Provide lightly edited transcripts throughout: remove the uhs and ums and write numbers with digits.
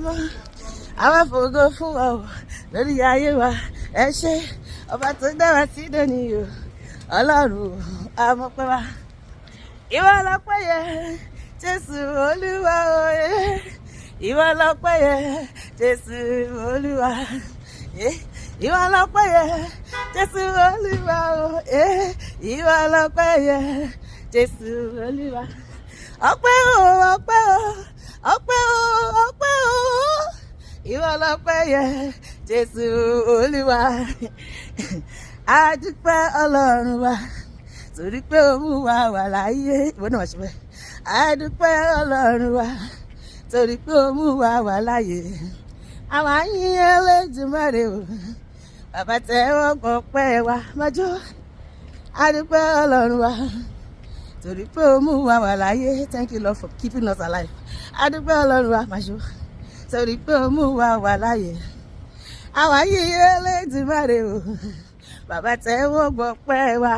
lójoojúmọ́ àwa fògo fún wa o lórí ayé wa ẹ ṣé ọba tó dá wa sí dòní o ọlọ́run àmọ́pẹ́ wa ìwọ lọ́pẹ́ yẹ Jésù olúwa òye ìwọ lọ́pẹ́ yẹ Jésù olúwa ìwọ lọ́pẹ́ yẹ Jésù olúwa òye ìwọ lọ́pẹ́ yẹ Jésù olúwa ọpẹ́ o ọpẹ́ o ọpẹ́ o ọpẹ́ o ìwọ lọ́pẹ́ yẹ Jésù olúwa a dúpẹ́ ọlọ́run wa torí pé ó mú wa wà láyé ìwọ náà wà ṣe bẹ́ẹ̀ a dúpẹ́ ọlọ́run wa torí pé ó mú wa wà láyé àwọn àyìn Elédùmarè o bàbá tẹ́wọ́ gbọpẹ́ wa májọ́ a dúpẹ́ ọlọ́run wa torí pé ó mú wa wà láyé thank you Lord for keeping us alive a dúpẹ́ ọlọ́run wa májọ́ torí pé ó mú wa wà láyé àwọn àyìn Elédùmarè o bàbá tẹ́wọ́ gbọpẹ́ wa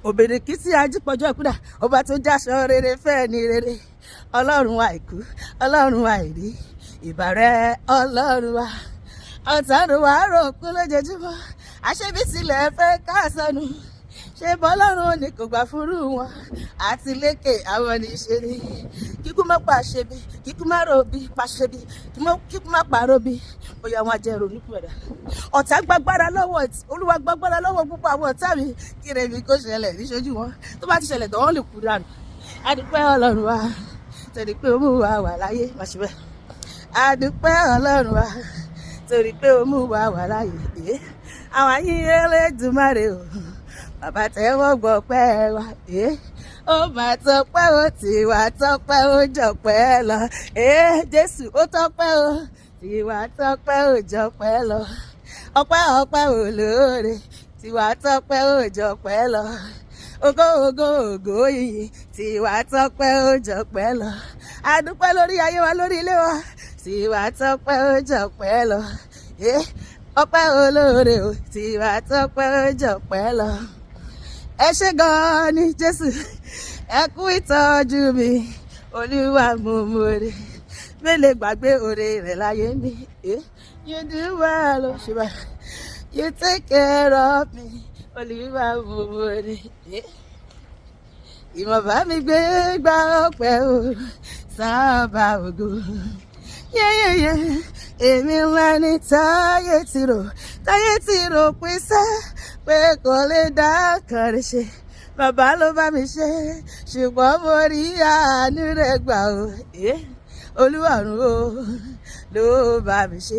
òbèrè kí sí ajípọ̀jọ́ ìkúdà ọba tó jáṣọ rere fẹ́ ni rere ọlọ́run wa àìkú ọlọ́run wa àìrí ìbà rẹ ọlọ́run wa ọ̀tàrún wa rò kú lójoojúmọ́ àṣebí tilẹ̀ fẹ́ káàsánù ṣe bọ́lọ́run ni kò gbà fúrú wọn àti lékè àwọn níṣẹ́ni kíkú má pa àṣebí kíkú má ròbí pàṣebí kíkú má pàrọ̀bí bóyá wọn jẹ́ ronú pẹ̀lú ọ̀tá gbàgbára lọ́wọ́ olúwa gbàgbára lọ́wọ́ púpọ̀ àwọn ọ̀tá mi kí rẹ̀ mi kó ṣẹlẹ̀ níṣojú wọn tó bá ti ṣẹlẹ̀ tó wọ́n lè kú dànù adúpẹ́ ọlọ́run wa torí pé ó mú wa wà láyé màṣíbẹ́ adúpẹ́ ọlọ́run wa torí pé ó mú wa wà láyé àwọn àyìn Elédùmarè o bàbá tẹ́wọ́ gbọpẹ́ wa ó máa tọpẹ́ ó tiwa tọpẹ́ ó jọpẹ́ lọ Jésù ó tọpẹ́ ó tiwa tọpẹ́ ó jọpẹ́ lọ ọpẹ́ ọpẹ́ olóore tiwa tọpẹ́ ó jọpẹ́ lọ ògo ògo ògo yìí tiwa tọpẹ́ ó jọpẹ́ lọ adúpẹ́ lórí ayé wa lórí ilé wa tiwa tọpẹ́ ó jọpẹ́ lọ ọpẹ́ olóore o tiwa tọpẹ́ ó jọpẹ́ lọ ẹ ṣé gan-an ni Jésù ẹ kú ìtọ́jú mi olúwa mo mọ̀ọ́rẹ́ mélòó gbàgbé oore rẹ̀ láyé mi you do well o ṣe bá you take care of me olúwa mo mọ̀ọ́rẹ́ ìmọ̀ bá mi gbé gbá ọpẹ́ o sábà ògo yẹ́yẹ́yẹ́ èmi ńlá ní táyé ti rò pín sẹ́ pé kò lè dá kàrí ṣe bàbá ló bá mi ṣe ṣùgbọ́n mo rí àánú rẹ̀ gbà o olúwarun o ló bá mi ṣe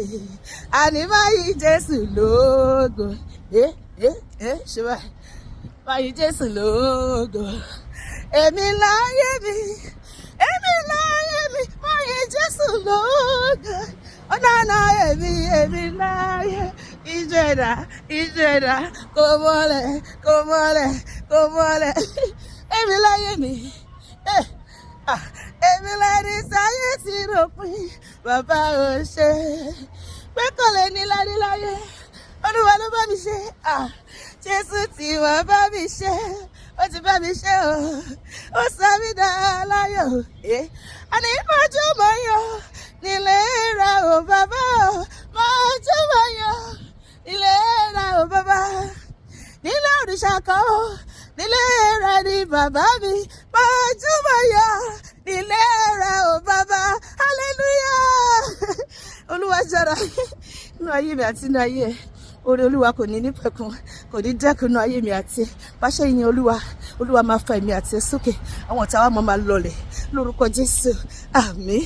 àní báyìí Jésù lógo ṣe báyìí Jésù lógo èmi láyé mi báyìí Jésù lógo ọ̀nà èmi láyé ìjẹ̀dá kò mọ́lẹ̀ èmi láyé mi èmi láyé sáyé ti ròpin bàbá ò ṣe pé kò lè ní láyé olúwa ló bá mi ṣe Jésù tí wọ́n bá mi ṣe ó ti bá mi ṣe ó sọ mí dá láyọ̀ àní mọ́jú mọ́ yọ nílé ra ò bàbá mọ́jú mọ́ yọ nílé ra ò bàbá nílé òrìṣà kan nílé ra ni bàbá mi mọ́jú mọ́ yọ nílé ra ò bàbá hallelujah olúwa jara nínú ayé mi àti nínú ayé ẹ oore olúwa kò ní nípẹ̀kun kò ní dẹ́kun nínú ayé mi àti ẹ báṣẹ́ ìyìn olúwa máa fa èmi àti ẹ sókè àwọn ọ̀tá wa máa lọlẹ̀ lórúkọ Jésù àmín.